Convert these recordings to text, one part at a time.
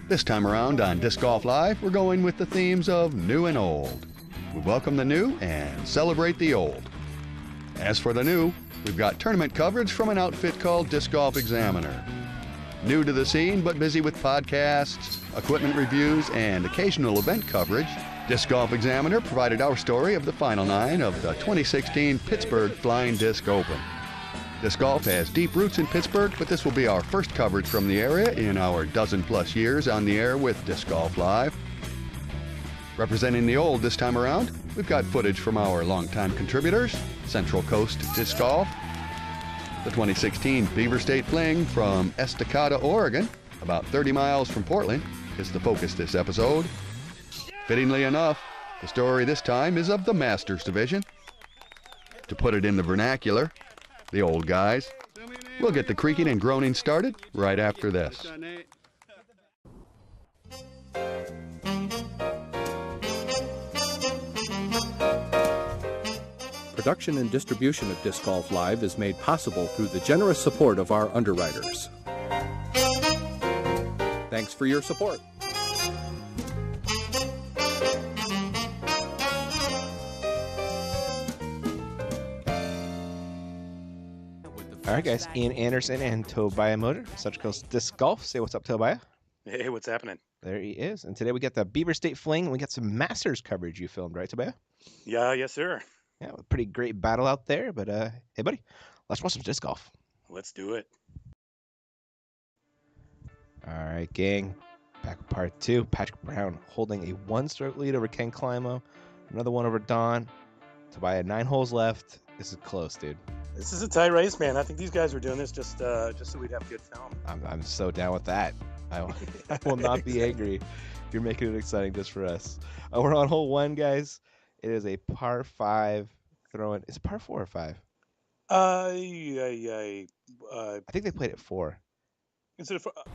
This time around on Disc Golf Live, we're going with the themes of new and old. We welcome the new and celebrate the old. As for the new, we've got tournament coverage from an outfit called Disc Golf Examiner. New to the scene, but busy with podcasts, equipment reviews, and occasional event coverage, Disc Golf Examiner provided our story of the Final 9 of the 2016 Pittsburgh Flying Disc Open. Disc golf has deep roots in Pittsburgh, but this will be our first coverage from the area in our dozen-plus years on the air with Disc Golf Live. Representing the old this time around, we've got footage from our longtime contributors, Central Coast Disc Golf, the 2016 Beaver State Fling from Estacada, Oregon, about 30 miles from Portland, is the focus this episode. Fittingly enough, the story this time is of the Masters Division. To put it in the vernacular, the old guys. We'll get the creaking and groaning started right after this. Production and distribution of Disc Golf Live is made possible through the generous support of our underwriters. Thanks for your support. All right, guys. Ian Anderson and Tobiah Motor, Central Coast Disc Golf. Say what's up, Tobiah. Hey, what's happening? There he is. And today we got the Beaver State Fling, and we got some Masters coverage you filmed, right, Tobiah? Yeah, yes, sir. Yeah, a pretty great battle out there. But hey, buddy, let's watch some disc golf. Let's do it. All right, gang. Back with part two. Patrick Brown holding a one-stroke lead over Ken Climo. Another one over Don. Tobiah, 9 holes left. This is close, dude. This is a tight race, man. I think these guys were doing this just so we'd have good film. I'm so down with that. I will not be angry. You're making it exciting just for us. We're on hole 1, guys. It is a par 5 throwing. Is it par 4 or 5? I think they played it 4.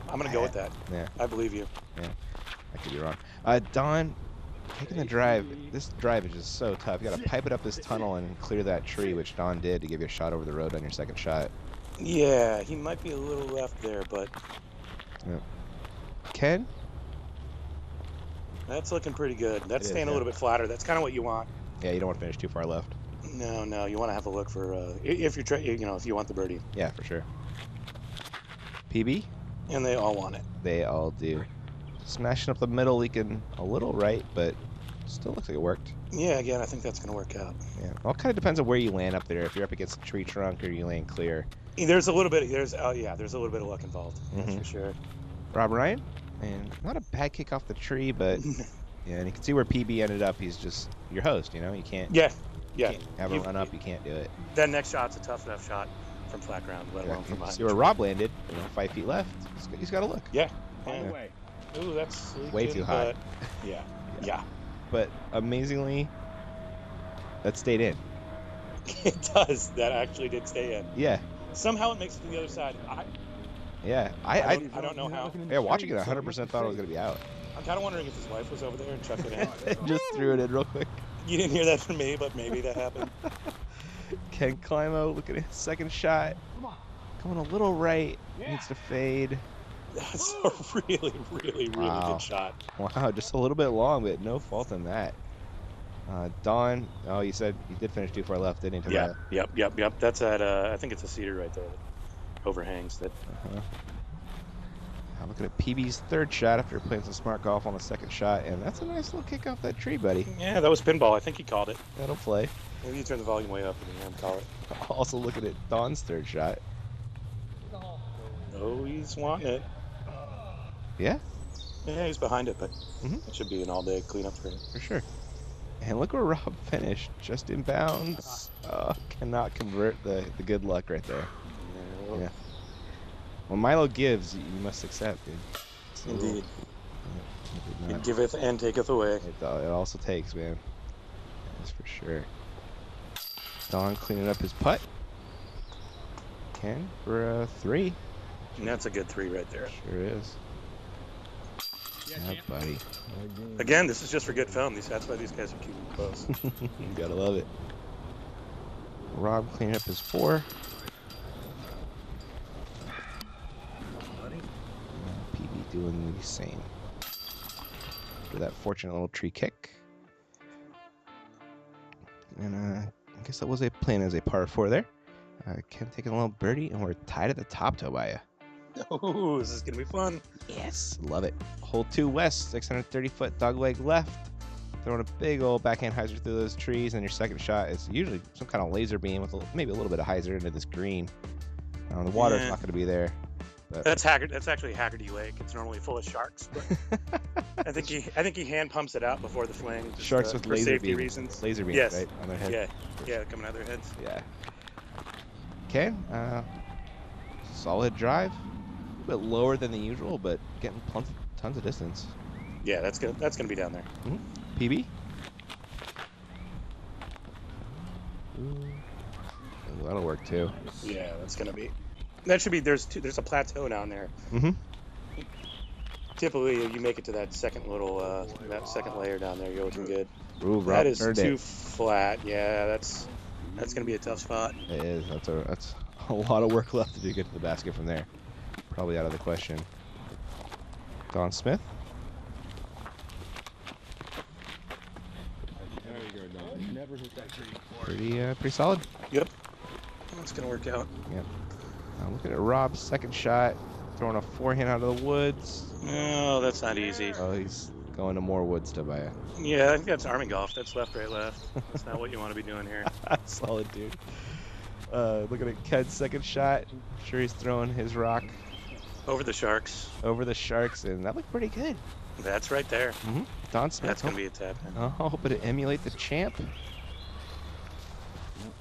I'm gonna go with that. Yeah, I believe you. Yeah, I could be wrong. Don, taking the drive. This drive is just so tough. You got to pipe it up this tunnel and clear that tree, which Don did to give you a shot over the road on your second shot. Yeah, he might be a little left there, but. Yeah. Ken? That's looking pretty good. That's staying a little bit flatter. That's kind of what you want. Yeah, you don't want to finish too far left. No, you want to have a look for if you're if you want the birdie. Yeah, for sure. PB? And they all want it. They all do. Smashing up the middle, leaking a little right, but still looks like it worked. Yeah, again, I think that's going to work out. Yeah, well, it kind of depends on where you land up there. If you're up against a tree trunk or you land clear. There's a little bit. There's a little bit of luck involved. That's for sure. Rob Ryan, and not a bad kick off the tree, but yeah, and you can see where PB ended up. He's just your host, you know. You can't. Yeah. You can't have a run up. You can't do it. That next shot's a tough enough shot from flat ground, let alone from behind. See where Rob landed. 5 feet left. He's got to look. Yeah. Ooh, that's way too high. Yeah. But amazingly, that stayed in. It does. That actually did stay in. Yeah. Somehow it makes it to the other side. I don't know how. Yeah, watching it, 100% thought it was going to be out. I'm kind of wondering if his wife was over there and chucked it in. Just threw it in real quick. You didn't hear that from me, but maybe that happened. Ken Climo, look at his second shot. Going a little right. Needs to fade. That's a really good shot. Wow, just a little bit long, but no fault in that. Don, you said you did finish too far left, didn't you? Yeah, yep. That's at, I think it's a cedar right there that overhangs that. I'm looking at PB's third shot after playing some smart golf on the second shot, and that's a nice little kick off that tree, buddy. Yeah, that was pinball. I think he called it. That'll play. Maybe you turn the volume way up and you call it. Also looking at Don's third shot. Oh, he's wanting it. Yeah? Yeah, he's behind it, but it should be an all-day cleanup for him. For sure. And look where Rob finished, just in bounds. Cannot convert the good luck right there. Yeah. When Milo gives, you must accept, dude. Indeed. He giveth and taketh away. It also takes, man. That's for sure. Don cleaning up his putt. Ken for a 3. And that's a good 3 right there. Sure is. Yeah, buddy. Again, this is just for good film. That's why these guys are keeping close. You gotta love it. Rob cleaning up his 4. doing the same. For that fortunate little tree kick. And I guess that was a plan as a par 4 there. Ken taking a little birdie, and we're tied at the top, Tobiah. Oh, this is going to be fun. Yes, love it. Hole 2 west, 630-foot dogleg left. Throwing a big old backhand hyzer through those trees, and your second shot is usually some kind of laser beam with maybe a little bit of hyzer into this green. The water's not going to be there. But That's actually Haggerty Lake. It's normally full of sharks, but I think he hand pumps it out before the fling. Just, sharks with for laser safety beams. reasons. Laser beams, Yes. right, on their head. Yeah, coming out of their heads. Yeah. Okay. Solid drive. A bit lower than the usual, but getting tons of distance. Yeah, that's gonna be down there. PB. Ooh, that'll work too. Yeah, that should be. There's a plateau down there. Typically, you make it to that second little that second layer down there, you're looking good. Ooh, That is earned too it. flat. Yeah, that's gonna be a tough spot. It is. That's a lot of work left to get to the basket from there. Probably out of the question. Don Smith. Pretty solid. Yep. That's gonna work out. Yep. Looking at Rob's second shot, throwing a forehand out of the woods. No, that's not easy. Oh, he's going to more woods, Tobiah. Yeah, I think that's army golf. That's left, right, left. That's not what you want to be doing here. Solid, dude. Looking at Ked's second shot. I'm sure he's throwing his rock Over the sharks. over the sharks, and that looked pretty good. That's right there. Don Smith. That's gonna be a tap. Hoping to emulate the champ.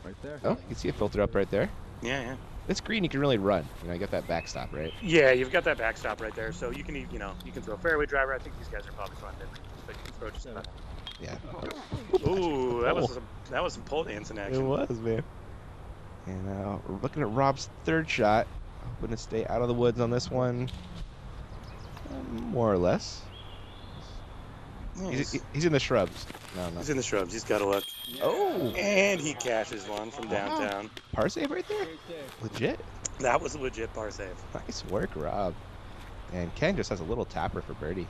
Right there. Oh, you can see it filter up right there. Yeah. This green you can really run. You get that backstop, right? Yeah, you've got that backstop right there, so you can throw fairway driver. I think these guys are probably throwing mid range, but you can throw just about. Yeah. Ooh, that was some pole dancing It action. was, man. And we're looking at Rob's third shot. Hoping to stay out of the woods on this one. More or less. He's in the shrubs. No. He's in the shrubs. He's got a look. Oh! And he cashes one from downtown. Par save right there? Legit. That was a legit par save. Nice work, Rob. And Ken just has a little tapper for birdie.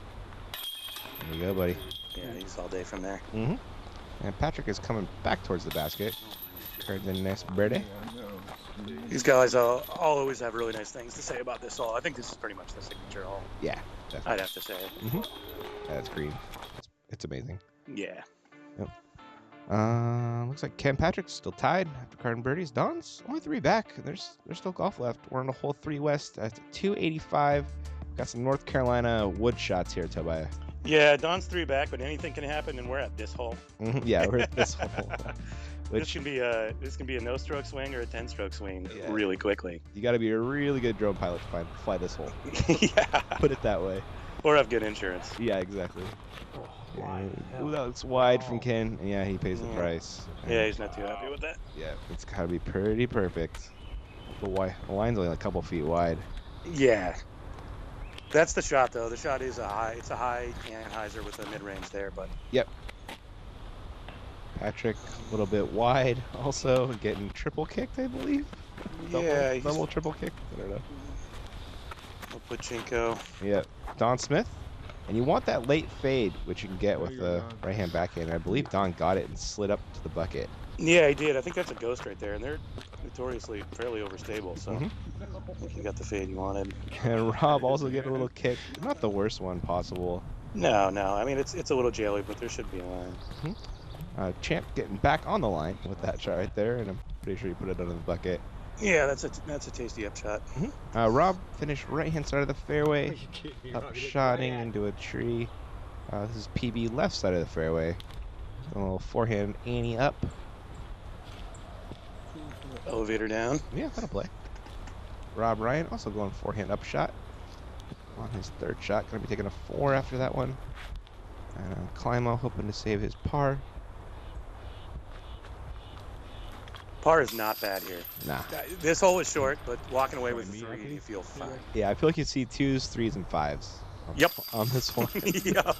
There you go, buddy. Yeah, he's all day from there. And Patrick is coming back towards the basket. Turns in nice birdie. These guys all always have really nice things to say about this hole. I think this is pretty much the signature hole. Yeah, definitely. I'd have to say. Yeah, that's green. It's amazing. Yeah. Looks like Ken Patrick's still tied after carding birdies. Don's only 3 back. There's still golf left. We're on the hole 3 west at 285. Got some North Carolina wood shots here, Tobiah. Yeah, Don's 3 back, but anything can happen, and we're at this hole. Yeah, we're at this hole. This can be a no-stroke swing or a 10-stroke swing really quickly. You got to be a really good drone pilot to fly this hole. Yeah. Put it that way. Or have good insurance. Yeah, exactly. Ooh, that looks wide from Ken. And yeah, he pays the price. Yeah, he's not too happy with that. Yeah, it's got to be pretty perfect. The line's only a couple feet wide. Yeah. That's the shot, though. The shot is it's a high Anheuser with a mid-range there, but. Yep. Patrick, a little bit wide, also getting triple kicked, I believe. Double triple kicked. I don't know. Pachinko. Yeah, Don Smith, and you want that late fade, which you can get with the right hand backhand. I believe Don got it and slid up to the bucket. Yeah, he did. I think that's a ghost right there, and they're notoriously fairly overstable. So I think he got the fade he wanted. And Rob also getting a little kick, not the worst one possible. No. I mean, it's a little jelly, but there should be a line. Champ getting back on the line with that shot right there, and I'm pretty sure he put it under the bucket. Yeah, that's a tasty upshot. Rob finished right-hand side of the fairway, up-shotting into a tree. This is PB left side of the fairway. A little forehand Annie up. Elevator down. Yeah, that'll play. Rob Ryan also going forehand up shot on his third shot. Going to be taking a 4 after that one. Climo hoping to save his par. Par is not bad here. Nah. This hole is short, but walking away with a 3, you feel fine. Yeah, I feel like you see 2s, 3s, and 5s. On this one. Yeah.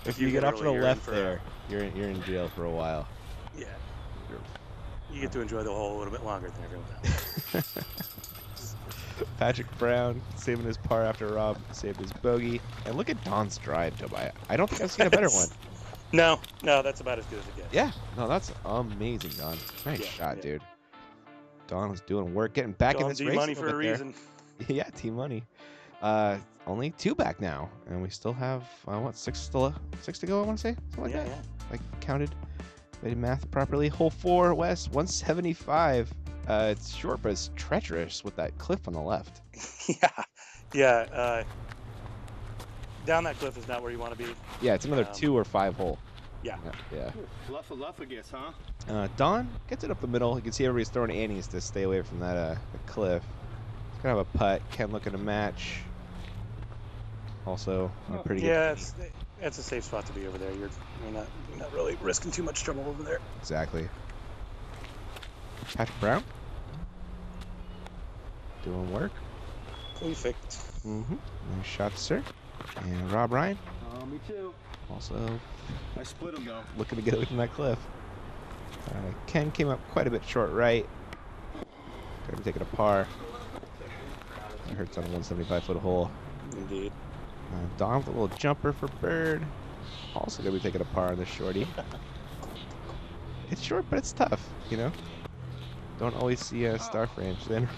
If you get off to the left there, you're in jail for a while. Yeah. You get to enjoy the hole a little bit longer than everyone else. Patrick Brown saving his par after Rob saved his bogey. And look at Don's drive, Joe. I don't think I've seen a better one. No, that's about as good as it gets. Yeah, no, that's amazing, Don. Nice shot, dude. Don was doing work, getting back in this race. money for a reason. Yeah, team money. Only 2 back now, and we still have what, 6 to go? I want to say something like that. Yeah. Like counted, if I did math properly. Hole 4 west, 175. It's short, but it's treacherous with that cliff on the left. Yeah. Down that cliff is not where you want to be. Yeah, it's another 2 or 5 hole. Yeah. Luff, I guess, huh? Don gets it up the middle. You can see everybody's throwing anties to stay away from that the cliff. It's kind of a putt. Ken looking to match. Also, pretty good. Yeah, it's a safe spot to be over there. You're not really risking too much trouble over there. Exactly. Patrick Brown doing work. Perfect. Nice shot, sir. And Rob Ryan. Me too. Also, I split him though. looking to get away from that cliff. Ken came up quite a bit short right. Going to take it a par. That hurts on a 175-foot hole. Indeed. Don with a little jumper for Bird. Also going to be taking a par on this shorty. It's short, but it's tough, you know? Don't always see a star range then.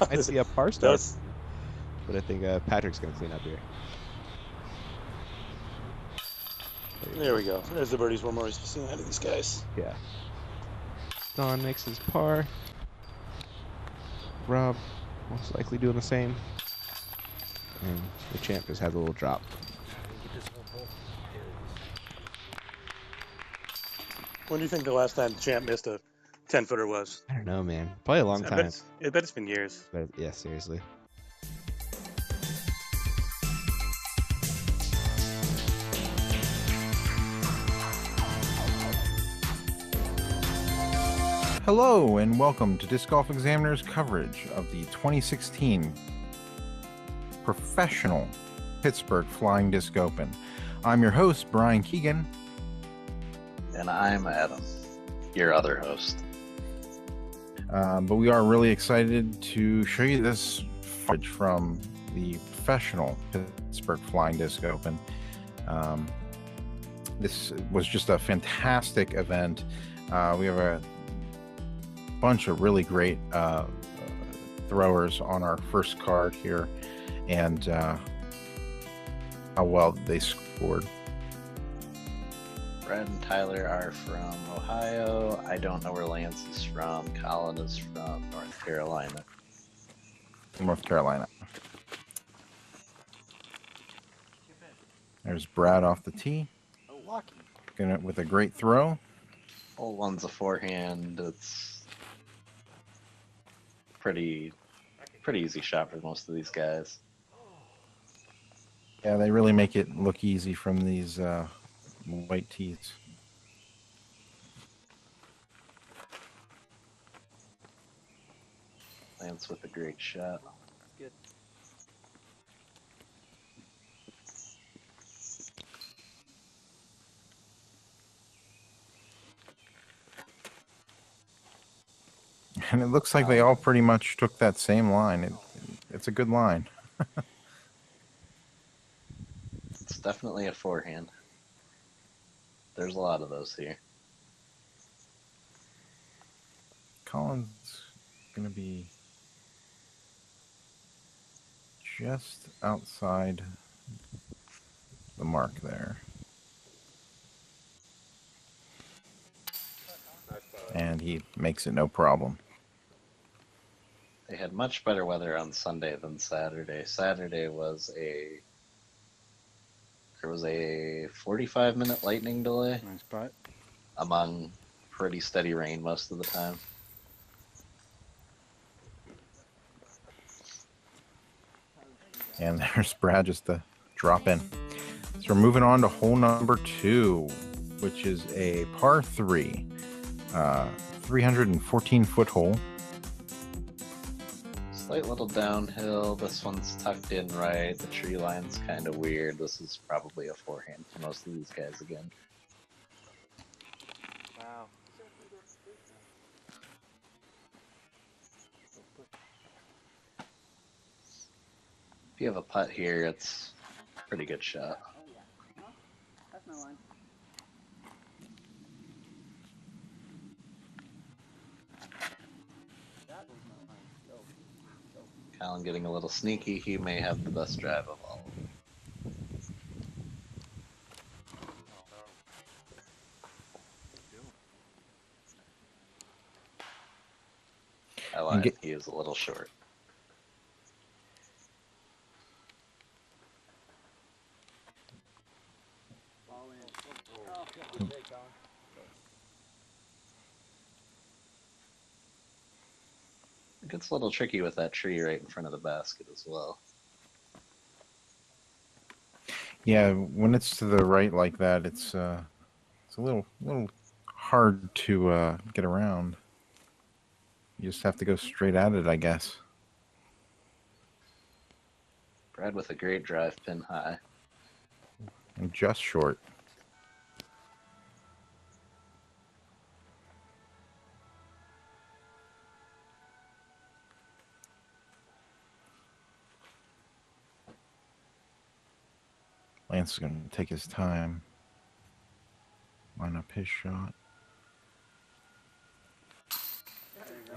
I see a par star. But I think Patrick's going to clean up here. There we go. There's the birdies we're more used to seeing out of these guys. Yeah. Don makes his par. Rob most likely doing the same. And the champ just has a little drop. When do you think the last time the champ missed a 10-footer was? I don't know, man. Probably a long time. I bet it's been years. But yeah, seriously. Hello and welcome to Disc Golf Examiner's coverage of the 2016 Professional Pittsburgh Flying Disc Open. I'm your host, Brian Keegan. And I'm Adam, your other host. But we are really excited to show you this footage from the Professional Pittsburgh Flying Disc Open. This was just a fantastic event. We have a bunch of really great throwers on our first card here, and how well they scored. Brad and Tyler are from Ohio. I don't know where Lance is from. Colin is from North Carolina. There's Brad off the tee. With a great throw. Hole one's a forehand. It's pretty easy shot for most of these guys. Yeah, they really make it look easy from these white tees. Lance with a great shot. Good. And it looks like they all pretty much took that same line. It's a good line. It's definitely a forehand. There's a lot of those here. Colin's going to be just outside the mark there. And he makes it no problem. They had much better weather on Sunday than Saturday. Saturday there was a 45-minute lightning delay. Nice putt. Among pretty steady rain most of the time. And there's Brad just to drop in. So we're moving on to hole number 2, which is a par 3, 314-foot hole. Slight little downhill. This one's tucked in right. The tree line's kind of weird. This is probably a forehand for most of these guys again. Wow. If you have a putt here, it's a pretty good shot. That's my line. Colin getting a little sneaky. He may have the best drive of all of them. I lied. He is a little short. It gets a little tricky with that tree right in front of the basket as well. Yeah, when it's to the right like that, it's a little hard to get around. You just have to go straight at it, I guess. Brad with a great drive, pin high. And just short. Lance is going to take his time. Line up his shot.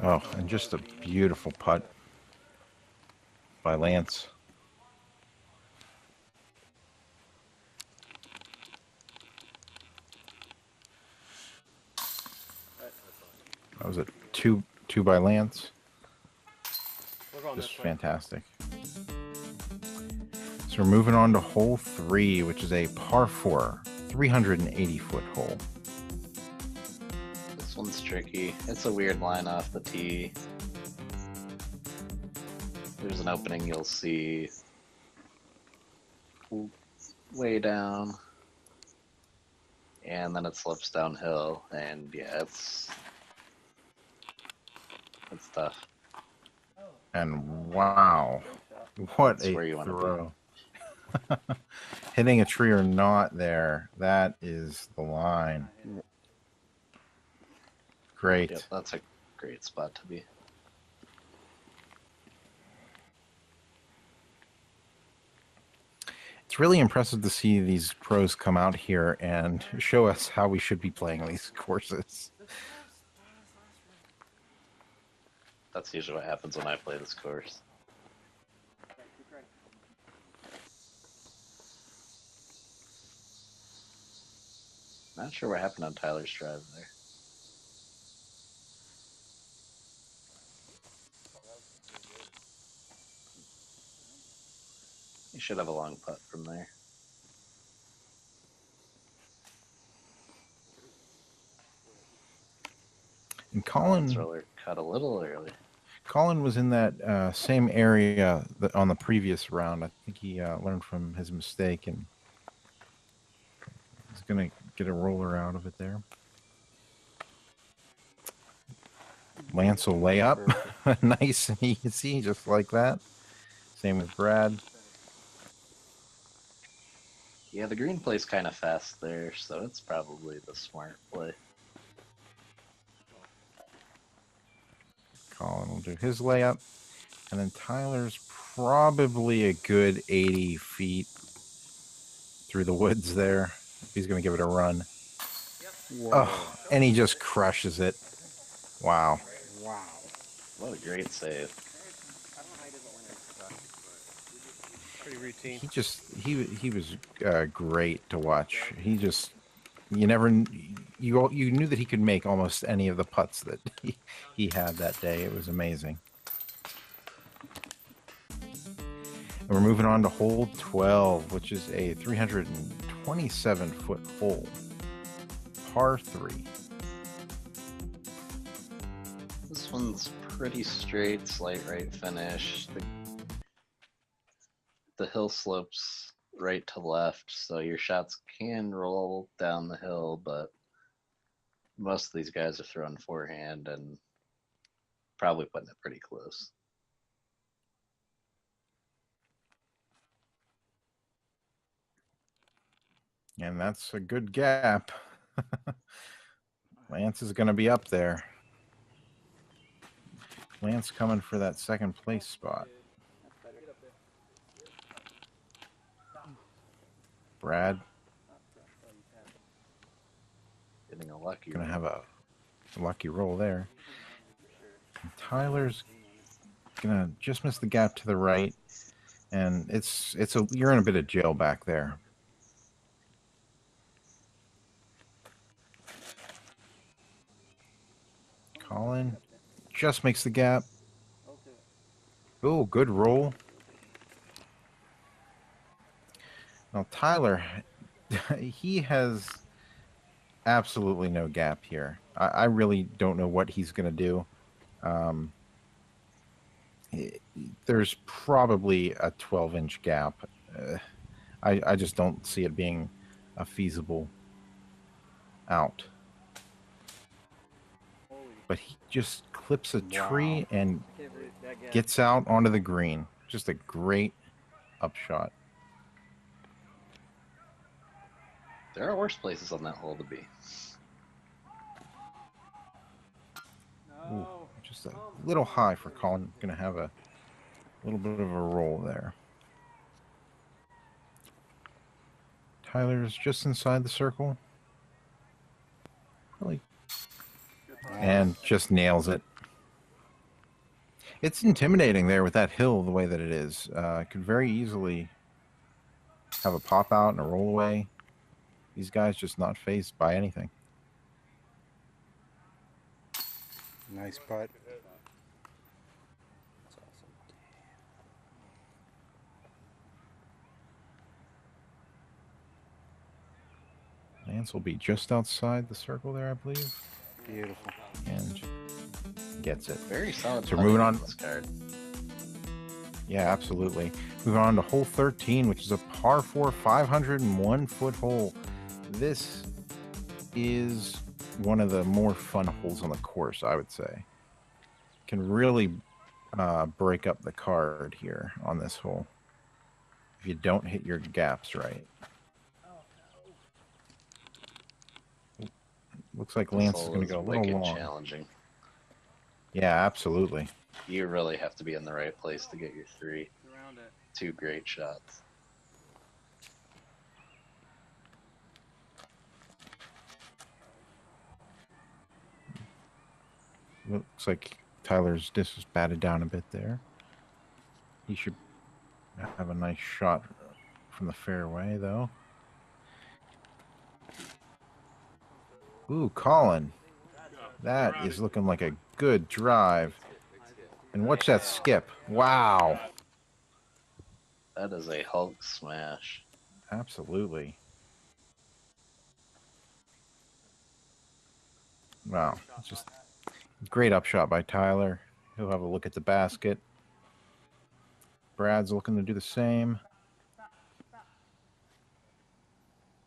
Oh, and just a beautiful putt by Lance. That was a two by Lance. Just fantastic. So we're moving on to hole 3, which is a par 4, 380-foot hole. This one's tricky. It's a weird line off the tee. There's an opening you'll see way down, and then it slopes downhill, and yeah, it's tough. And wow, what That's where you a wanna throw. Hitting a tree or not there, that is the line. Great. Yep, that's a great spot to be. It's really impressive to see these pros come out here and show us how we should be playing these courses. That's usually what happens when I play this course. Not sure what happened on Tyler's drive there. He should have a long putt from there. And Colin cut a little early. Colin was in that same area on the previous round. I think he learned from his mistake and he's going to get a roller out of it there. Lance will lay up. Nice and easy, just like that. Same with Brad. Yeah, the green play's kind of fast there, so it's probably the smart play. Colin will do his layup. And then Tyler's probably a good 80 feet through the woods there. He's going to give it a run. Oh, and he just crushes it. Wow. Wow. What a great save. Pretty routine. He was great to watch. He just, you knew that he could make almost any of the putts that he had that day. It was amazing. And we're moving on to hole 12, which is a 327-foot hole, par 3. This one's pretty straight, slight right finish. The hill slopes right to left, so your shots can roll down the hill, but most of these guys are throwing forehand and probably putting it pretty close. And that's a good gap. Lance is going to be up there. Lance coming for that second place spot. Brad Getting a lucky gonna roll. have a lucky roll there. And Tyler's gonna just miss the gap to the right, and you're in a bit of jail back there. Colin just makes the gap. Oh, good roll. Now Tyler, he has absolutely no gap here. I really don't know what he's going to do. There's probably a 12-inch gap. I just don't see it being a feasible out. But he just clips a tree and gets out onto the green. Just a great upshot. There are worse places on that hole to be. Ooh, just a little high for Colin. Gonna have a little bit of a roll there. Tyler's just inside the circle. Really. And just nails it. It's intimidating there with that hill the way that it is. Could very easily have a pop out and a roll away. These guys just not fazed by anything. Nice putt. Lance will be just outside the circle there, I believe. Beautiful. And gets it. Very solid. So we're moving on. This card. Yeah, absolutely. Moving on to hole 13, which is a par 4, 501-foot hole. This is one of the more fun holes on the course, I would say. Can really break up the card here on this hole if you don't hit your gaps right. Looks like Lance is going to go a little long. Challenging. Yeah, absolutely. You really have to be in the right place to get your three. Two great shots. Looks like Tyler's disc is batted down a bit there. He should have a nice shot from the fairway, though. Ooh, Colin. That is looking like a good drive. And watch that skip. Wow. That is a Hulk smash. Absolutely. Wow. Just great upshot by Tyler. He'll have a look at the basket. Brad's looking to do the same.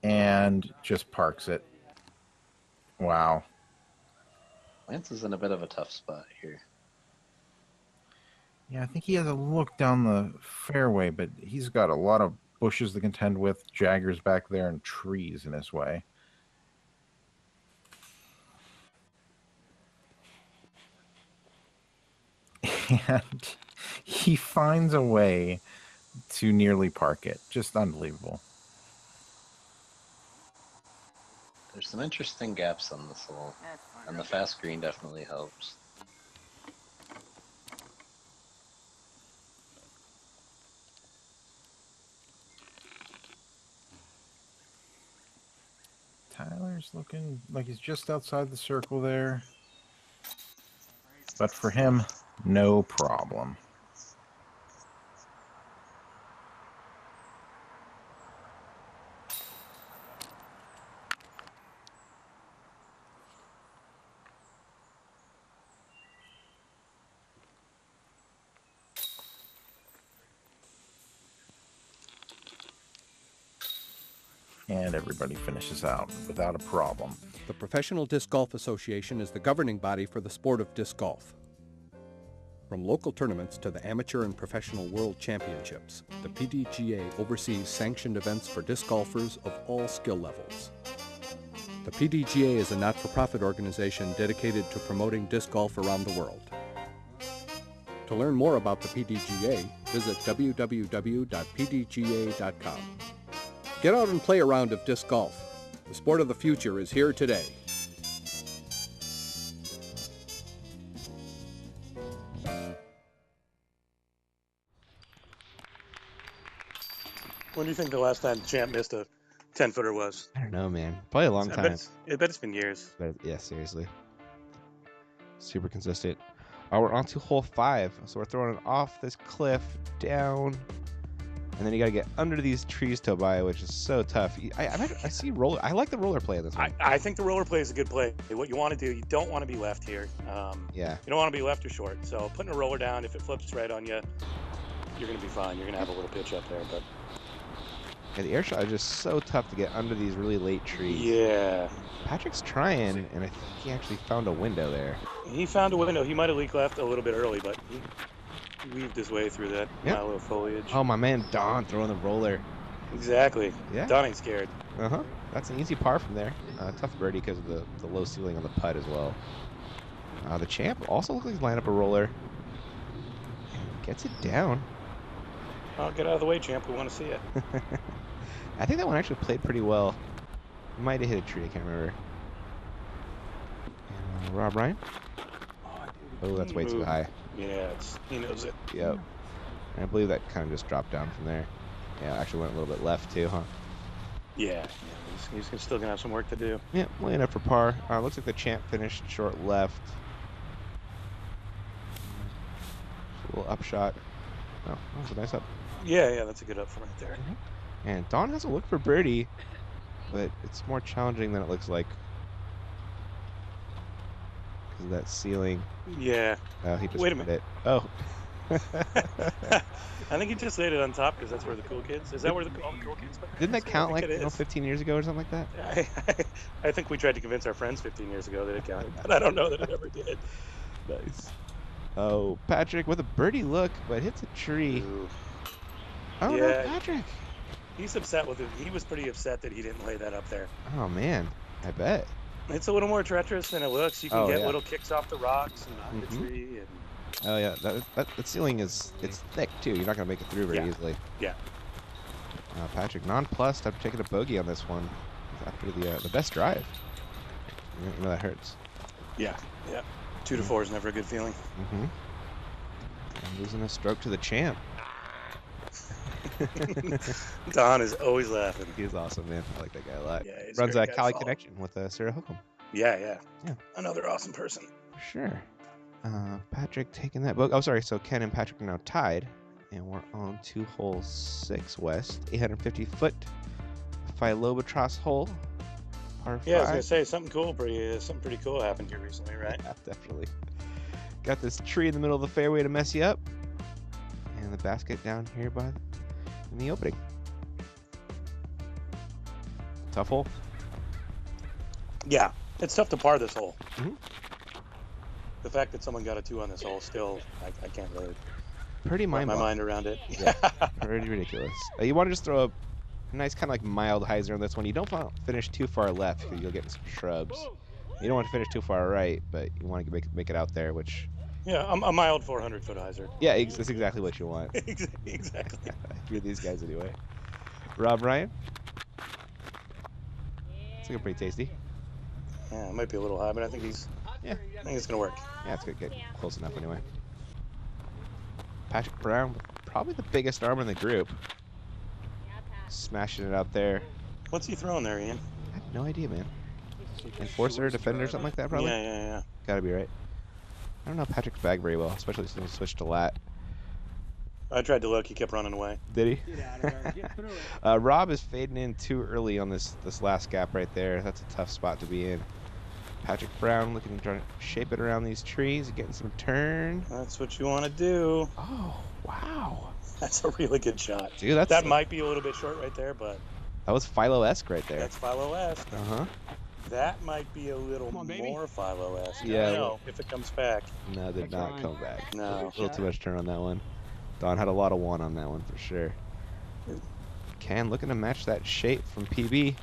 And just parks it. Wow. Lance is in a bit of a tough spot here. Yeah, I think he has a look down the fairway, but he's got a lot of bushes to contend with, jaggers back there, and trees in his way. And he finds a way to nearly park it. Just unbelievable. There's some interesting gaps on this hole, and the fast green definitely helps. Tyler's looking like he's just outside the circle there. But for him, no problem. And everybody finishes out without a problem. The Professional Disc Golf Association is the governing body for the sport of disc golf. From local tournaments to the amateur and professional world championships, the PDGA oversees sanctioned events for disc golfers of all skill levels. The PDGA is a not-for-profit organization dedicated to promoting disc golf around the world. To learn more about the PDGA, visit www.pdga.com. Get out and play a round of disc golf. The sport of the future is here today. When do you think the last time Champ missed a 10-footer was? I don't know, man. Probably a long time. I bet it's been years. But yeah, seriously. Super consistent. We're on to hole 5. So we're throwing it off this cliff, down. And then you got to get under these trees, Tobiah, which is so tough. I see roller. I like the roller play of this one. I think the roller play is a good play. What you want to do, you don't want to be left here. Yeah. You don't want to be left or short. So putting a roller down, if it flips right on you, you're going to be fine. You're going to have a little pitch up there. But yeah, the air shot is just so tough to get under these really late trees. yeah. Patrick's trying, and I think he actually found a window there. He found a window. He might have leaked left a little bit early, but he weaved his way through that pile of foliage. Oh, my man Don throwing the roller. Exactly. Yeah. Don ain't scared. Uh-huh. That's an easy par from there. Tough birdie because of the low ceiling on the putt as well. The Champ also looks like he's lined up a roller. Gets it down. Oh, get out of the way, Champ. We want to see it. I think that one actually played pretty well. Might have hit a tree, I can't remember. And, Rob Ryan? Oh, that's way too high. Yeah, he knows it. Yep. And I believe that kind of just dropped down from there. Yeah, actually went a little bit left too, huh? Yeah. He's still going to have some work to do. Yeah, laying up for par. Looks like the Champ finished short left. A little upshot. Oh, that was a nice up. Yeah, that's a good up from right there. And Don has a look for birdie, but it's more challenging than it looks like. Because of that ceiling. Yeah. Oh, he just Wait a hit minute. it. Oh. I think he just laid it on top because that's where the cool kids. Is that where all the cool kids? Didn't that count like 15 years ago or something like that? I think we tried to convince our friends 15 years ago that it counted, but I don't know that it ever did. Nice. Oh, Patrick with a birdie look, but hits a tree. Ooh. Oh no, Patrick. He's upset with it. He was pretty upset that he didn't lay that up there. Oh man, I bet. It's a little more treacherous than it looks. You can get little kicks off the rocks and behind the tree. And... Oh yeah, that ceiling it's thick too. You're not gonna make it through very easily. Yeah. Patrick nonplussed after taking a bogey on this one after the best drive. You know that hurts. Yeah. 2 to 4 is never a good feeling. And losing a stroke to the Champ. Don is always laughing. He's awesome, man. I like that guy a lot. Yeah, runs a Cali Connection with Sarah Hookham. Yeah. Another awesome person. Sure. Patrick taking that book. Oh, sorry. So Ken and Patrick are now tied, and we're on to hole 6 west, 850-foot Philobatros hole. Par 5. Yeah, I was gonna say something pretty cool happened here recently, right? Yeah, definitely. Got this tree in the middle of the fairway to mess you up, and the basket down here in the opening. Tough hole. Yeah, it's tough to par this hole. The fact that someone got a 2 on this hole, still, I can't really wrap my mind around it. Yeah, pretty ridiculous. You want to just throw a nice kind of like mild hyzer on this one. You don't want to finish too far left because you'll get in some shrubs. You don't want to finish too far right, but you want to make it out there, which... Yeah, a mild 400-foot hyzer. Yeah, that's exactly what you want. Exactly. You're these guys anyway. Rob Ryan? It's looking pretty tasty. Yeah, it might be a little high, but I think it's gonna work. Yeah, it's gonna get close enough anyway. Patrick Brown, probably the biggest arm in the group. Smashing it out there. What's he throwing there, Ian? I have no idea, man. Enforcer, defender, something like that, probably? Yeah. Gotta be right. I don't know Patrick's bag very well, especially since he switched to lat. I tried to look. He kept running away. Did he? Rob is fading in too early on this last gap right there. That's a tough spot to be in. Patrick Brown looking to try to shape it around these trees, getting some turn. That's what you want to do. Oh, wow. That's a really good shot. Dude, that might be a little bit short right there, but... That was Philo-esque right there. That's Philo-esque. Uh-huh. That might be a little more Philo-esque. Yeah. I don't know if it comes back. No, did not come back. No. A little too much turn on that one. Don had a lot of 1 on that one for sure. Ken looking to match that shape from PB.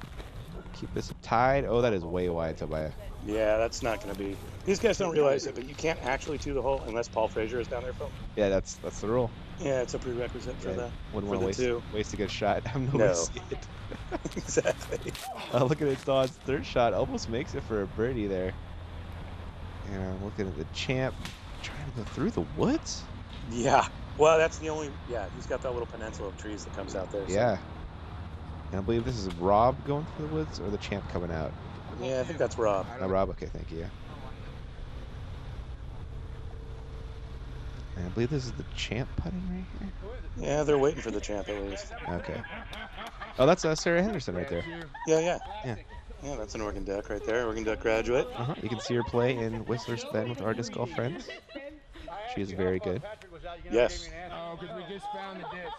Keep this tied. Oh, that is way wide, Tobiah. Yeah, that's not going to be. These guys don't realize it, but you can't actually two the hole unless Paul Frazier is down there filming. Yeah, that's the rule. Yeah, it's a prerequisite for the Wouldn't for want the to two. waste a good shot. Have no way No. to see it. Exactly. Look at it, Don's third shot almost makes it for a birdie there. And I'm looking at the champ trying to go through the woods. Yeah. Well, that's the only. Yeah, he's got that little peninsula of trees that comes out there. So. Yeah. And I believe this is Rob going through the woods or the champ coming out. Yeah, I think that's Rob. Rob. Okay, thank you. And I believe this is the champ putting right here. Yeah, they're waiting for the champ at least. Okay. Oh, that's Sarah Henderson right there. Yeah. Yeah. Yeah, that's an Oregon Duck right there. Oregon Duck graduate. You can see her play in Whistler's Bend with our disc golf friends. She is very good. Yes.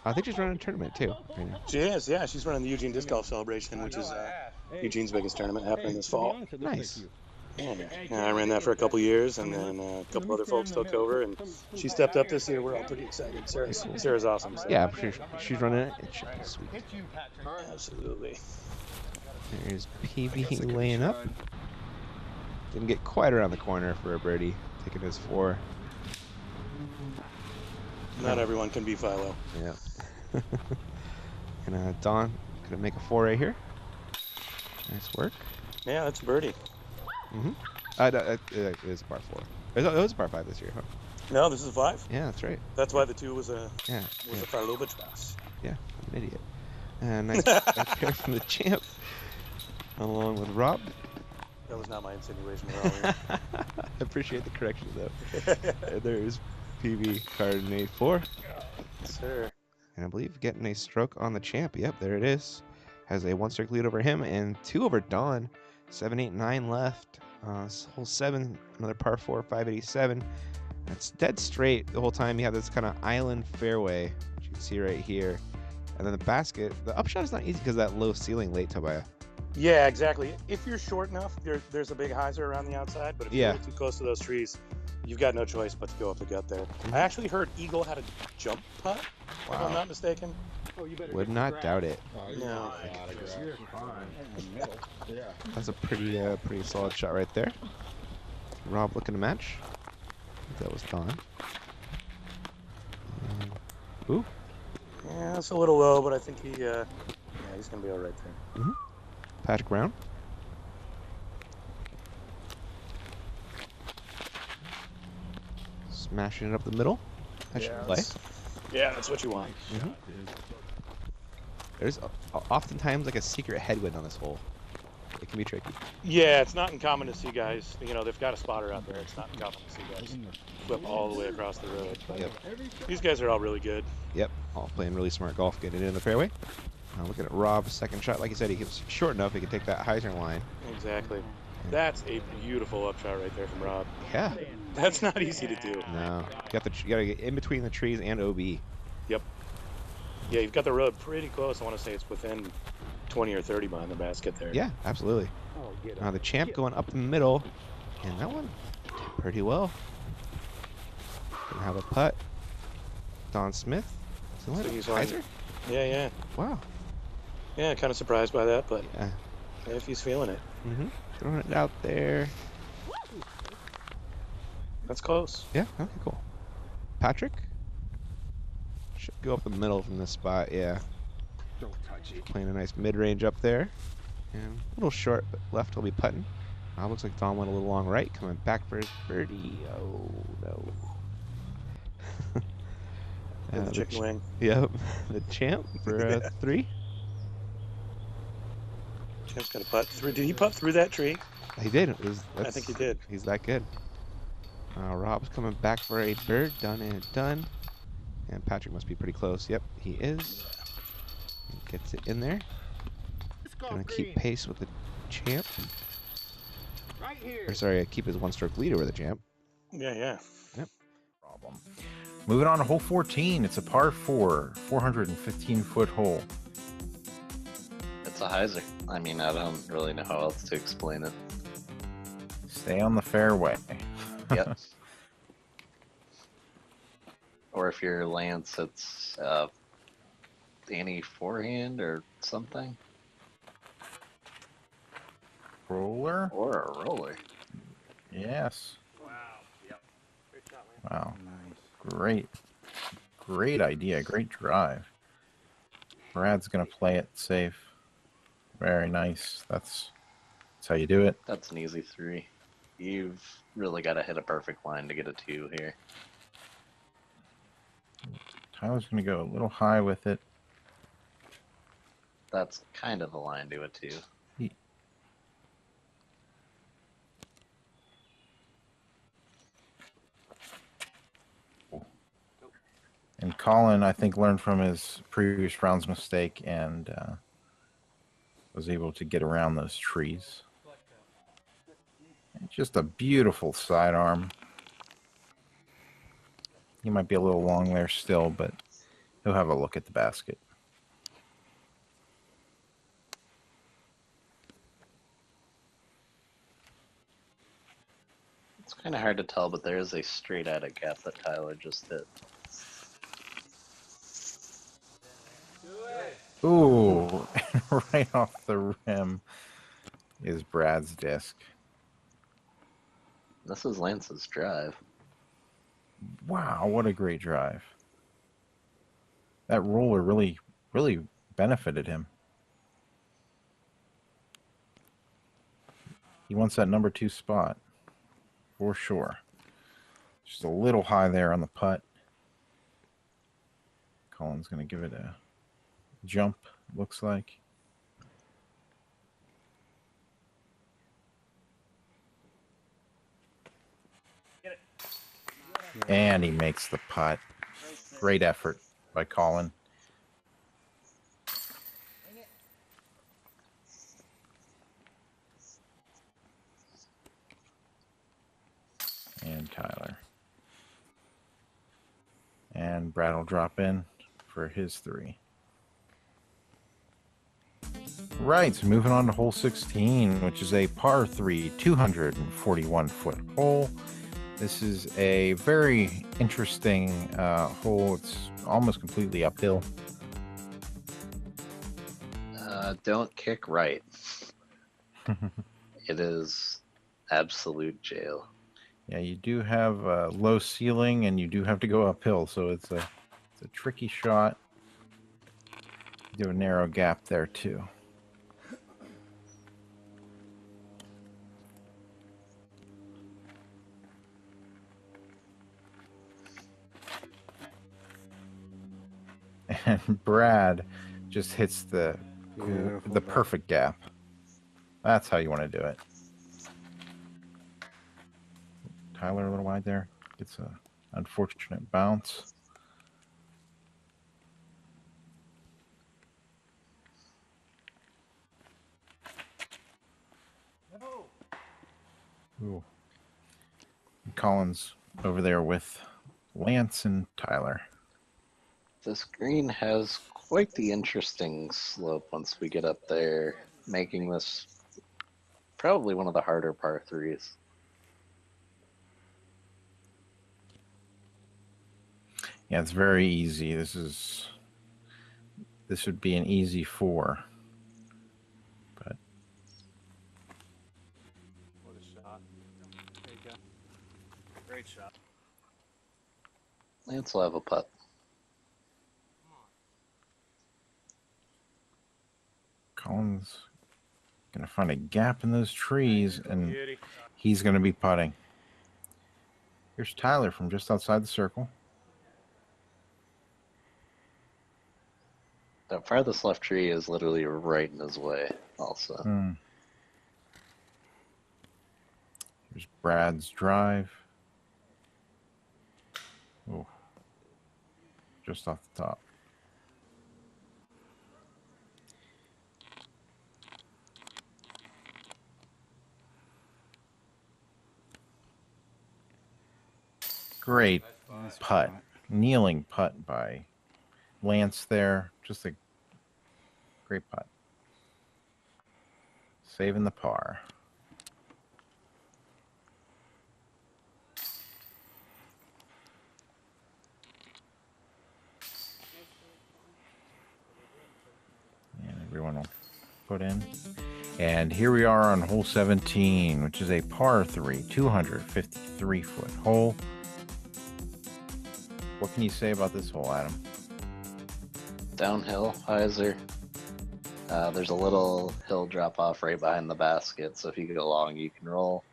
I think she's running a tournament too. Right now. She is, yeah. She's running the Eugene Disc Golf Celebration, which is Eugene's biggest tournament happening this fall. Nice. Yeah, I ran that for a couple years, and then a couple other folks took over, and she stepped up this year. We're all pretty excited. Sarah's awesome. So. Yeah, I'm sure she's running it. It should be sweet. Absolutely. There's PB laying up. Didn't get quite around the corner for a birdie. Taking his 4. Not everyone can be Philo. Yeah. And Don gonna make a 4 right here. Nice work. Yeah, that's a birdie. It is par 4. It was par 5 this year, huh? No, this is a 5. Yeah, that's right. That's why the 2 was a Yeah. a Philo pass. Yeah, I'm an idiot. And nice back there from the champ, along with Rob. That was not my insinuation at all. I appreciate the correction though. And there's PB card 4. Yes, sir. And I believe getting a stroke on the champ. Yep, there it is. Has a 1-stroke lead over him and 2 over Don. 7, 8, 9 left. Hole 7, another par 4, 587. It's dead straight the whole time. You have this kind of island fairway, which you can see right here. And then the basket, the upshot is not easy because of that low ceiling late, Tobiah. Yeah, exactly. If you're short enough, there's a big hyzer around the outside, but if you're too close to those trees, you've got no choice but to go up the gut there. I actually heard Eagle had a jump putt, if I'm not mistaken. Would not doubt it. No. That's a pretty solid shot right there. Rob looking to match. I think that was Don. Ooh. Yeah, it's a little low, but I think he's going to be all right there. Patrick Brown. Smashing it up the middle. That should play. Yeah, that's what you want. There's oftentimes like a secret headwind on this hole. It can be tricky. Yeah, it's not uncommon to see guys, they've got a spotter out there. It's not uncommon to see guys flip all the way across the road. But these guys are all really good. Yep, all playing really smart golf, getting it in the fairway. Looking at Rob's second shot. Like you said, he was short enough he could take that hyzer line. Exactly. That's a beautiful upshot right there from Rob. Yeah. That's not easy to do. No. You got to get in between the trees and OB. Yep. Yeah, you've got the road pretty close. I want to say it's within 20 or 30 behind the basket there. Yeah, absolutely. The champ going up the middle, and that one did pretty well. Gonna have a putt. Don Smith. So he's hyzer? Yeah. Wow. Yeah, kind of surprised by that, but yeah, if he's feeling it. Throwing it out there. That's close. Yeah, okay, cool. Patrick? Should go up the middle from this spot, yeah. Don't touch it. Playing a nice mid-range up there. And a little short, but left will be putting. Looks like Don went a little long right, coming back for his birdie. Oh, no. The chicken wing. Yep, the champ for 3. Champ's got a putt through. Did he putt through that tree? He did. I think he did. He's that good. Rob's coming back for a bird. Done and done. And Patrick must be pretty close. Yep, he is. Gets it in there. Gonna keep pace with the champ. Right here. Or sorry, keep his 1-stroke lead over the champ. Yeah. Yep. Problem. Moving on to hole 14. It's a par 4, 415-foot hole. It's a hyzer. I mean, I don't really know how else to explain it. Stay on the fairway. Yep. Or if you're Lance, it's any forehand or something. Roller? Or a roller. Yes. Wow. Yep. Great shot, Lance. Wow. Nice. Great idea. Great drive. Brad's going to play it safe. Very nice. That's how you do it. That's an easy 3. You've really got to hit a perfect line to get a 2 here. Tyler's going to go a little high with it. That's kind of the line to a 2. And Colin, I think, learned from his previous round's mistake and was able to get around those trees. Just a beautiful sidearm. He might be a little long there still, but he'll have a look at the basket. It's kind of hard to tell, but there is a straight at it gap that Tyler just hit. Ooh, right off the rim is Brad's disc. This is Lance's drive. Wow, what a great drive. That roller really benefited him. He wants that number 2 spot, for sure. Just a little high there on the putt. Colin's going to give it a jump, looks like. And he makes the putt. Great effort by Colin. And Tyler. And Brad will drop in for his 3. Right, so moving on to hole 16, which is a par 3, 241-foot hole. This is a very interesting hole. It's almost completely uphill. Don't kick right. It is absolute jail. Yeah, you do have a low ceiling, and you do have to go uphill, so it's a tricky shot. You do a narrow gap there too. And Brad just hits the perfect gap. That's how you want to do it. Tyler a little wide there. Gets a unfortunate bounce. Ooh. Colin's over there with Lance and Tyler. This green has quite the interesting slope once we get up there, making this probably one of the harder par 3s. Yeah, it's very easy. This would be an easy 4. But What a shot. There you go. Great shot. Lance will have a putt. Colin's gonna find a gap in those trees, and he's gonna be putting. Here's Tyler from just outside the circle. The farthest left tree is literally right in his way, also. Here's Brad's drive. Oh, just off the top. Great putt. Kneeling putt by Lance there. Just a great putt. Saving the par. And everyone will put in. And here we are on hole 17, which is a par 3, 253-foot hole. What can you say about this hole, Adam? Downhill, hyzer. There's a little hill drop off right behind the basket, so if you go long, you can roll.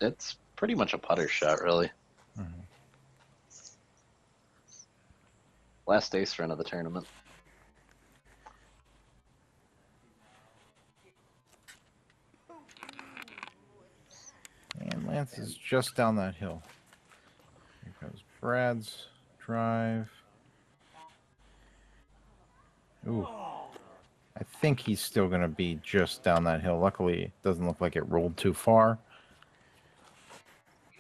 It's pretty much a putter shot, really. Mm-hmm. Last ace run of the tournament. And Lance is just down that hill. Here comes Brad's drive. Ooh. I think he's still going to be just down that hill. Luckily, it doesn't look like it rolled too far.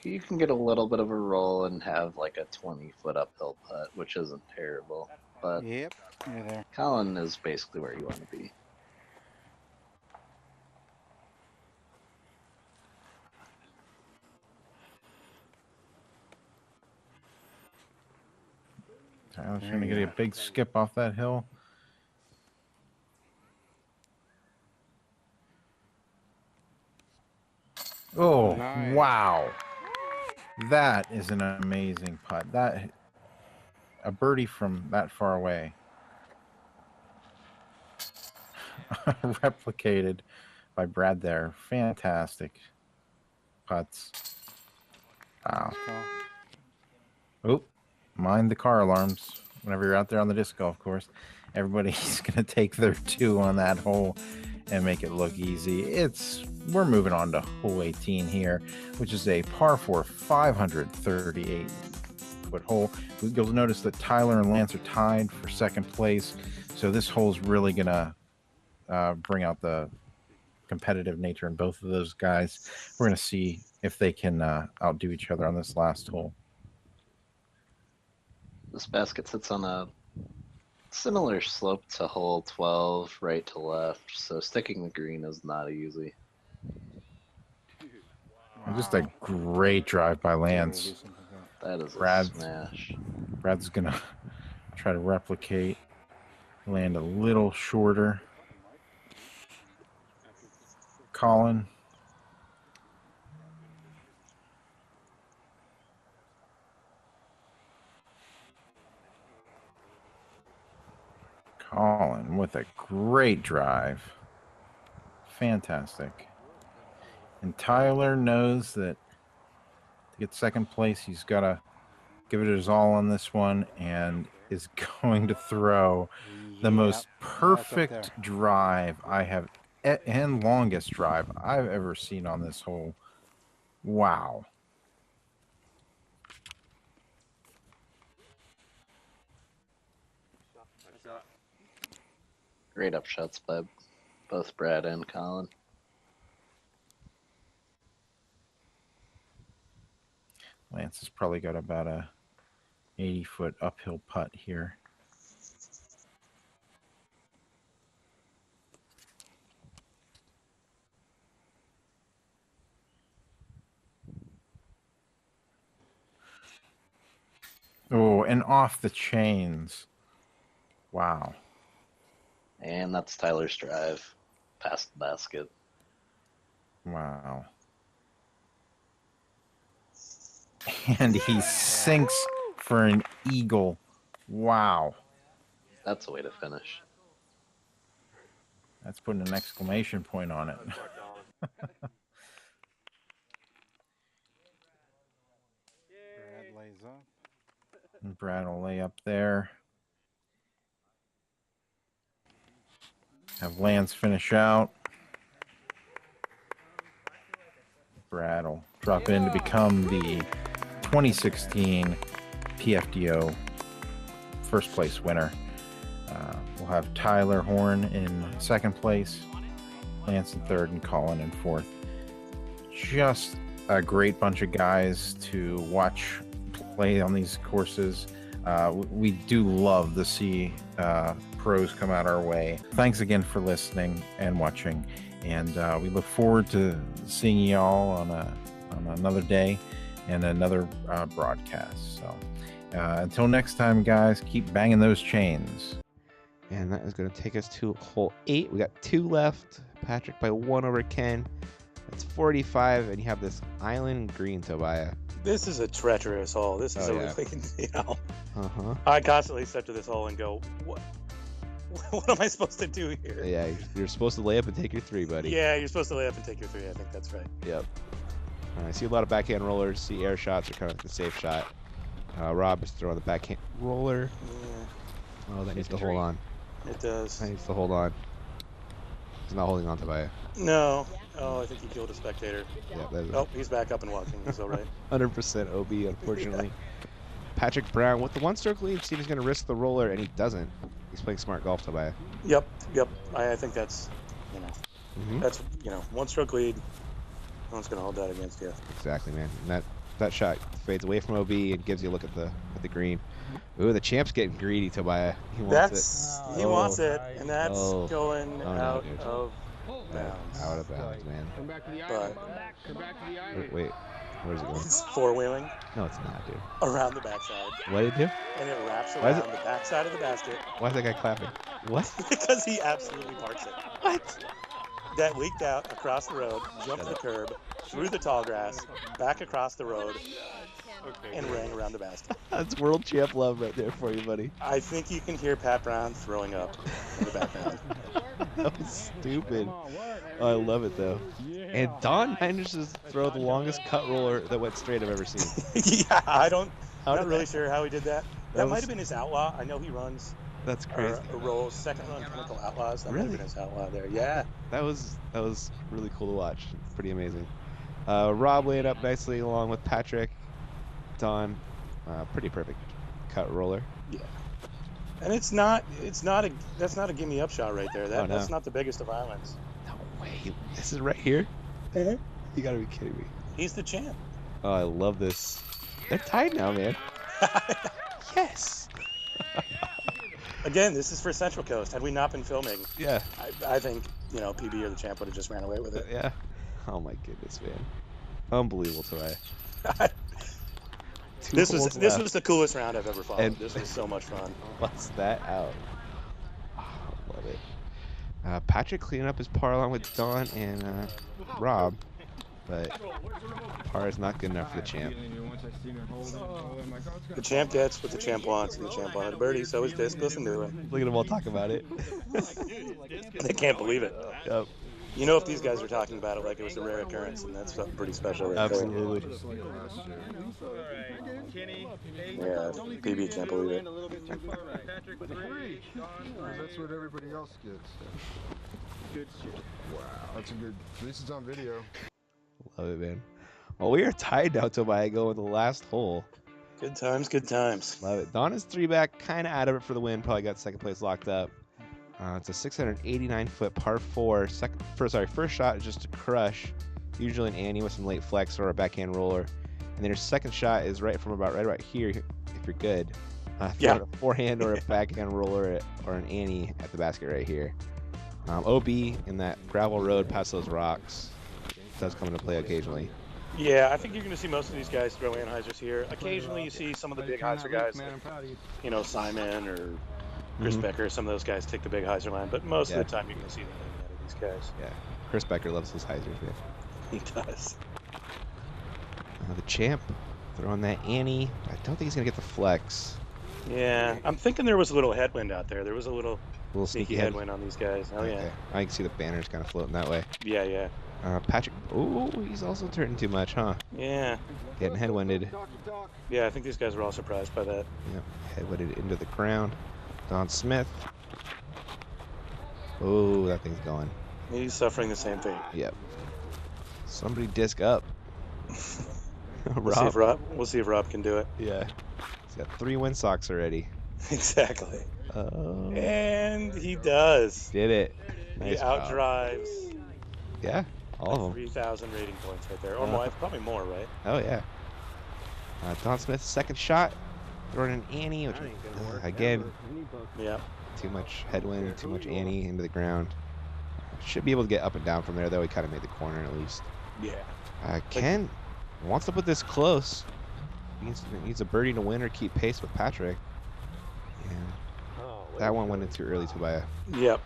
You can get a little bit of a roll and have like a 20-foot uphill putt, which isn't terrible. But Yep, you're there. Colin is basically where you want to be. Tyler's trying to get a big skip off that hill. Oh, Nice. wow. That is an amazing putt. That a birdie from that far away. Replicated by Brad there. Fantastic putts. Wow. Oh, mind the car alarms whenever you're out there on the disc golf course. Everybody's going to take their 2 on that hole and make it look easy. We're moving on to hole 18 here, which is a par 4, 538-foot hole. You'll notice that Tyler and Lance are tied for second place, so this hole is really going to bring out the competitive nature in both of those guys. We're going to see if they can outdo each other on this last hole. This basket sits on a similar slope to hole 12, right to left, so sticking the green is not easy. Just a great drive by Lance. That is a smash. Brad's gonna try to replicate, land a little shorter. Colin. Colin with a great drive. Fantastic. And Tyler knows that to get second place, he's got to give it his all on this one and is going to throw the most perfect drive I have and longest drive I've ever seen on this hole. Wow. Great upshots by both Brad and Colin. Lance has probably got about a 80-foot uphill putt here. Oh, and off the chains. Wow. And that's Tyler's drive past the basket. Wow. And he sinks for an eagle. Wow. That's a way to finish. That's putting an exclamation point on it. Brad lays up. And Brad will lay up there. Have Lance finish out. Brad will drop in to become the 2016 PFDO first place winner. We'll have Tyler Horn in second place, Lance in third, and Colin in fourth. Just a great bunch of guys to watch play on these courses. We do love to see pros come out our way. Thanks again for listening and watching, and we look forward to seeing y'all on another day and another broadcast. So until next time, guys, keep banging those chains. And that is going to take us to hole 8. We got 2 left. Patrick by 1 over Ken. That's 45, and you have this island green, Tobiah. This is a treacherous hole. This is really, I constantly step to this hole and go, what am I supposed to do here? Yeah, you're supposed to lay up and take your 3, buddy. Yeah, you're supposed to lay up and take your 3. I think that's right. Yep. I see a lot of backhand rollers. See air shots are kind of like the safe shot. Rob is throwing the backhand roller. Yeah. Oh, that needs to hold on. It does. That needs to hold on. He's not holding on, Tobiah. No. Oh, I think he killed a spectator. Yeah, oh, he's back up and walking. He's all right. 100% OB, unfortunately. Yeah. Patrick Brown with the 1-stroke lead. See if he's going to risk the roller, and he doesn't. He's playing smart golf, Tobiah. Yep. I think that's, that's, 1-stroke lead. No one's going to hold that against you. Exactly, man. And that shot fades away from OB and gives you a look at the green. Ooh, the champ's getting greedy, Tobiah. He wants it. He wants it, and that's going out of bounds. Out of bounds, man. Come back to the iron. Come back to the iron. Wait, where's it going? It's 4-wheeling. No, it's not, dude. Around the backside. What did it do? And it wraps around the backside of the basket. Why is that guy clapping? What? Because he absolutely parks it. What? That leaked out across the road, jumped the curb, through the tall grass, back across the road, and rang around the basket. That's world champ love right there for you, buddy. I think you can hear Pat Brown throwing up in the background. That was stupid. Oh, I love it, though. And Don manages to throw the longest cut roller that went straight I've ever seen. Yeah, I'm not really sure how he did that. That might have been his outlaw. I know he runs. That's crazy. Rolls second run Pinnacle Outlaws. That might have been his outlaw there. Yeah. That was really cool to watch. Pretty amazing. Rob laid up nicely along with Patrick. Don, pretty perfect cut roller. Yeah. And that's not a gimme up shot right there. That's not the biggest of islands. No way. This is right here? You gotta be kidding me. He's the champ. Oh, I love this. They're tied now, man. Yes. Again, this is for Central Coast. Had we not been filming, yeah, I think PB or the champ would have just ran away with it. Yeah. Oh my goodness, man. Unbelievable today. This was the coolest round I've ever followed. This was so much fun. Bust that out. Oh, love it. Patrick cleaning up his par along with Don and Rob, but par is not good enough for the champ. The champ gets what the champ wants, and the champ wanted a birdie, so is Disc. Listen to him. Look at them all talk about it. They can't believe it. Yep. You know, if these guys are talking about it like it was a rare occurrence, and that's something pretty special right Absolutely. there. Yeah, PB can't believe it. That's what everybody else gets. Good shit. Wow, that's a good. This is on video. Love it, man. Well, we are tied now, Tobiah, going the last hole. Good times, good times. Love it. Don is 3-back, kind of out of it for the win. Probably got second place locked up. It's a 689-foot par 4. First shot is just a crush, usually an ante with some late flex or a backhand roller. And then your second shot is right about here, if you're good. A forehand or a backhand roller or an ante at the basket right here. OB in that gravel road past those rocks does come into play occasionally. Yeah, I think you're going to see most of these guys throw Anheisers here. Occasionally you see some of the big hyzer guys, Simon or Chris Becker, some of those guys take the big hyzer line, but most of the time you're going to see the out of these guys. Yeah, Chris Becker loves his hyzers, man. He does. The champ throwing that ante. I don't think he's going to get the flex. Yeah, I'm thinking there was a little headwind out there. There was a little sneaky headwind on these guys. Oh, yeah. I can see the banners kind of floating that way. Yeah. Patrick, he's also turning too much, huh? Yeah. Getting headwinded. Yeah, I think these guys were all surprised by that. Yep, headwinded into the ground. Don Smith. Oh, that thing's going. He's suffering the same thing. Yep. Somebody disc up. We'll see if Rob can do it. Yeah. He's got 3 windsocks already. Exactly. And he does. Did it. Nice he outdrives. Yeah, all of them. 3,000 rating points right there. Or more, probably more, right? Oh, yeah. Don Smith's second shot. Throwing an ante, which again, too much headwind, too much ante into the ground. Should be able to get up and down from there, though. He kind of made the corner at least. Yeah. Ken wants to put this close. He needs a birdie to win or keep pace with Patrick. And That one went in too early, Tobiah. Yep.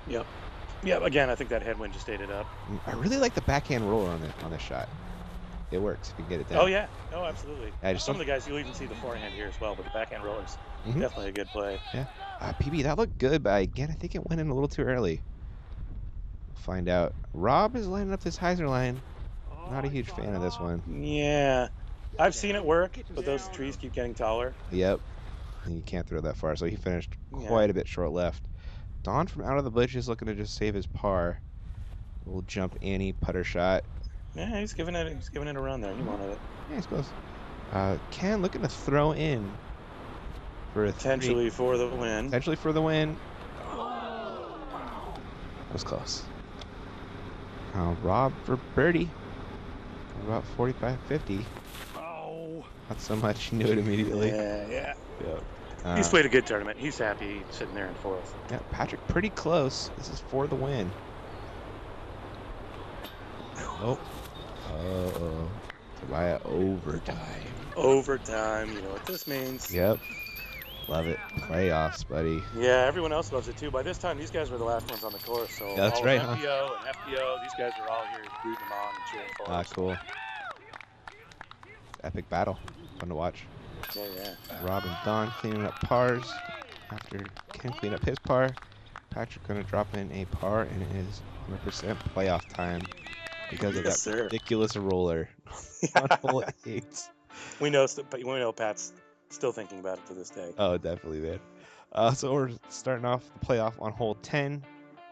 Again, I think that headwind just ate it up. I really like the backhand roller on this shot. It works if you can get it down. Oh yeah, no, absolutely. Yeah, Some of the guys, you'll even see the forehand here as well, but the backhand roller's definitely a good play. Yeah. PB, that looked good, but again, I think it went in a little too early. We'll find out. Rob is lining up this hyzer line. Not a huge fan of this one. Yeah, I've seen it work, but those trees keep getting taller. Yep. And you can't throw that far, so he finished quite a bit short left. Don from out of the bushes looking to just save his par. Little jump Annie putter shot. Yeah, he's giving it a run there. He wanted it. Yeah, he's close. Ken looking to throw in for a potentially for the win. Potentially for the win. That was close. Rob for birdie. About 45-50. Oh. Not so much. He knew it immediately. Yeah. Yep. He's played a good tournament. He's happy sitting there in fourth. Yeah, Patrick pretty close. This is for the win. Oh. Uh-oh. Tobiah overtime. Overtime. You know what this means. Yep. Love it. Playoffs, buddy. Yeah, everyone else loves it too. By this time, these guys were the last ones on the course. So yeah, that's right, huh? FPO and FPO, these guys were all here rooting them on and cheering for them. Cool. Epic battle. Fun to watch. Yeah. Rob and Don cleaning up pars. After Ken clean up his par, Patrick going to drop in a par, and it is 100% playoff time because of that ridiculous roller on hole 8. We know Pat's still thinking about it to this day. Oh, definitely, man. So we're starting off the playoff on hole 10.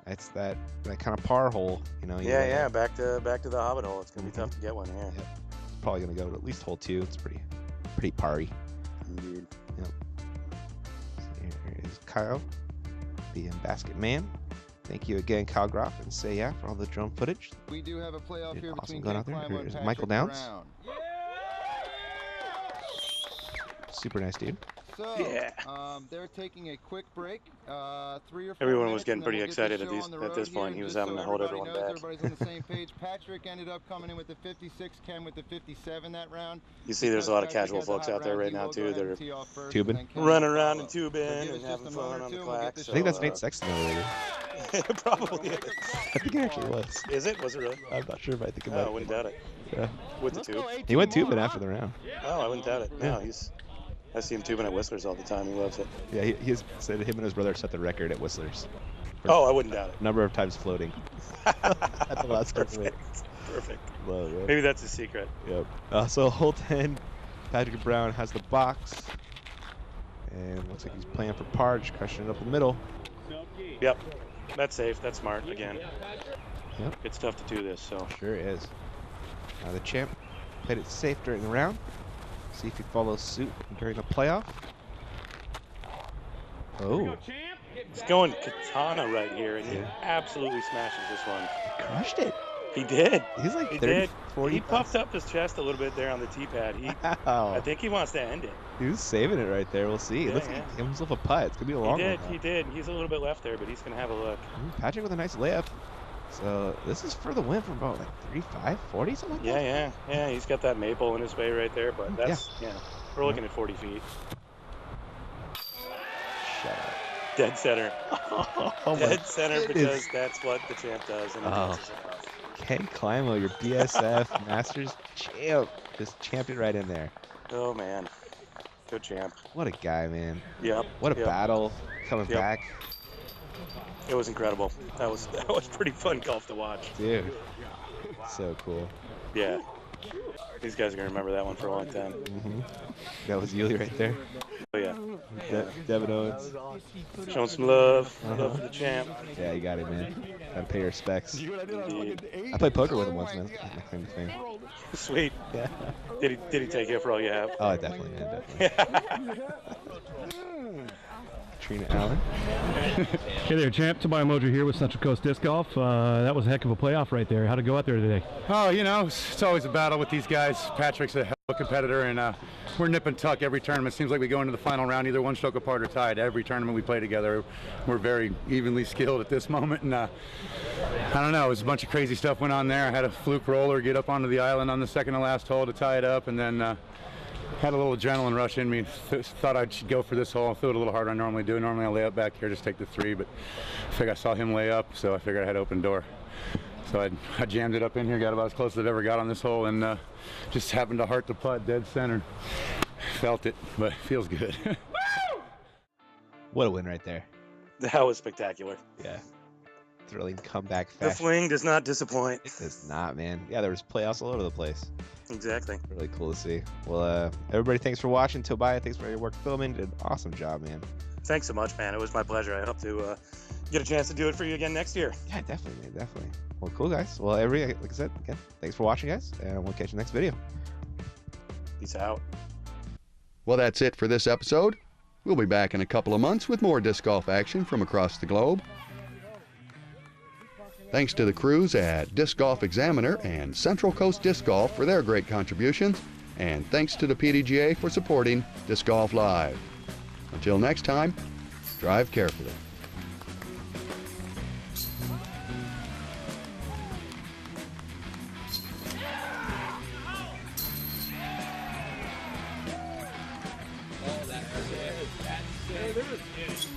It's that kind of par hole, you know. Yeah. Back to the Hobbit hole. It's gonna be tough to get one here. Yep. It's probably gonna go to at least hole 2. It's pretty party. Indeed. Yep. So here is Kyle, being basket man. Thank you again, Kyle Groff, and Say Yeah for all the drone footage. We do have a playoff here awesome between going out there. Here's Michael Downs. Super nice dude. So, they're taking a quick break. 3 or 4 Everyone was getting pretty excited at this point. He was having to hold everyone back. Everybody's on the same page. Patrick ended up coming in with the 56, Ken with the 57 that round. You see there's a lot of casual folks out there right now, too. They're tubing. Running around and tubing and having fun on the clack. I think that's Nate Sexton over there. It probably is. I think it actually was. Is it? Was it really? I'm not sure if I think about it. I wouldn't doubt it. Yeah. With the tube? He went tubing after the round. Oh, I wouldn't doubt it. No, I see him tubing at Whistler's all the time. He loves it. Yeah, he said him and his brother set the record at Whistler's. Oh, I wouldn't doubt it. Number of times floating. At the last Perfect. Love it. Maybe that's his secret. Yep. So hole 10, Patrick Brown has the box. And looks like he's playing for par, just crushing it up the middle. Yep. That's safe. That's smart, again. Yep. It's tough to do this, so. Sure is. Now the champ played it safe during the round. See if he follows suit during the playoff. Oh. He's going katana right here, and he absolutely smashes this one. He crushed it. He did. He's like 30, 40. He puffed up his chest a little bit there on the tee pad. I think he wants to end it. He was saving it right there. We'll see. It looks like he gave himself a putt. It's going to be a long one. He did. He's a little bit left there, but he's going to have a look. Patrick with a nice layup. So this is for the win from about like 35, 40, something like that? Yeah. He's got that maple in his way right there, but that's, we're looking at 40 feet. Shut up. Dead center. Dead center because that's what the champ does. And Ken Climo, your BSF Masters champ. Just champed it right in there. Oh, man. Good champ. What a guy, man. Yep. What a battle coming back. It was incredible. That was pretty fun golf to watch. Dude. So cool. Yeah. These guys are going to remember that one for a long time. That was Yuli right there. Oh, yeah. Devin Owens. Showing some love. Love for the champ. Yeah, you got it, man. Gotta pay your respects. Indeed. I played poker with him once, man. That's my claim to fame. Sweet. Yeah. Did he take it for all you have? Oh, definitely, man. Definitely. Trina Allen. Hey there, champ. Tobiah Moser here with Central Coast Disc Golf. That was a heck of a playoff right there. How'd it go out there today? Oh, it's always a battle with these guys. Patrick's a hell of a competitor, and we're nip and tuck every tournament. Seems like we go into the final round either one stroke apart or tied. Every tournament we play together, we're very evenly skilled at this moment. And I don't know, it was a bunch of crazy stuff went on there. I had a fluke roller get up onto the island on the second to last hole to tie it up, and then had a little adrenaline rush in me. Thought I should go for this hole. I threw it a little harder than I normally do. Normally I lay up back here, just take the 3, but I think I saw him lay up, so I figured I had open door. So I jammed it up in here, got about as close as I've ever got on this hole, and just happened to heart the putt dead center. Felt it, but it feels good. What a win right there. That was spectacular. Yeah. Thrilling comeback The fashion. fling does not disappoint. It does not, man. Yeah, there was playoffs all over the place. Exactly. Really cool to see. Well, everybody, thanks for watching. Tobiah, thanks for your work filming. Did an awesome job, man. Thanks so much, man. It was my pleasure. I hope to get a chance to do it for you again next year. Yeah, definitely, man, definitely. Well, cool, guys. Well, like I said, again, thanks for watching, guys, and we'll catch you next video. Peace out. Well, that's it for this episode. We'll be back in a couple of months with more disc golf action from across the globe. Thanks to the crews at Disc Golf Examiner and Central Coast Disc Golf for their great contributions, and thanks to the PDGA for supporting Disc Golf Live. Until next time, drive carefully. Oh, that's it. That's it.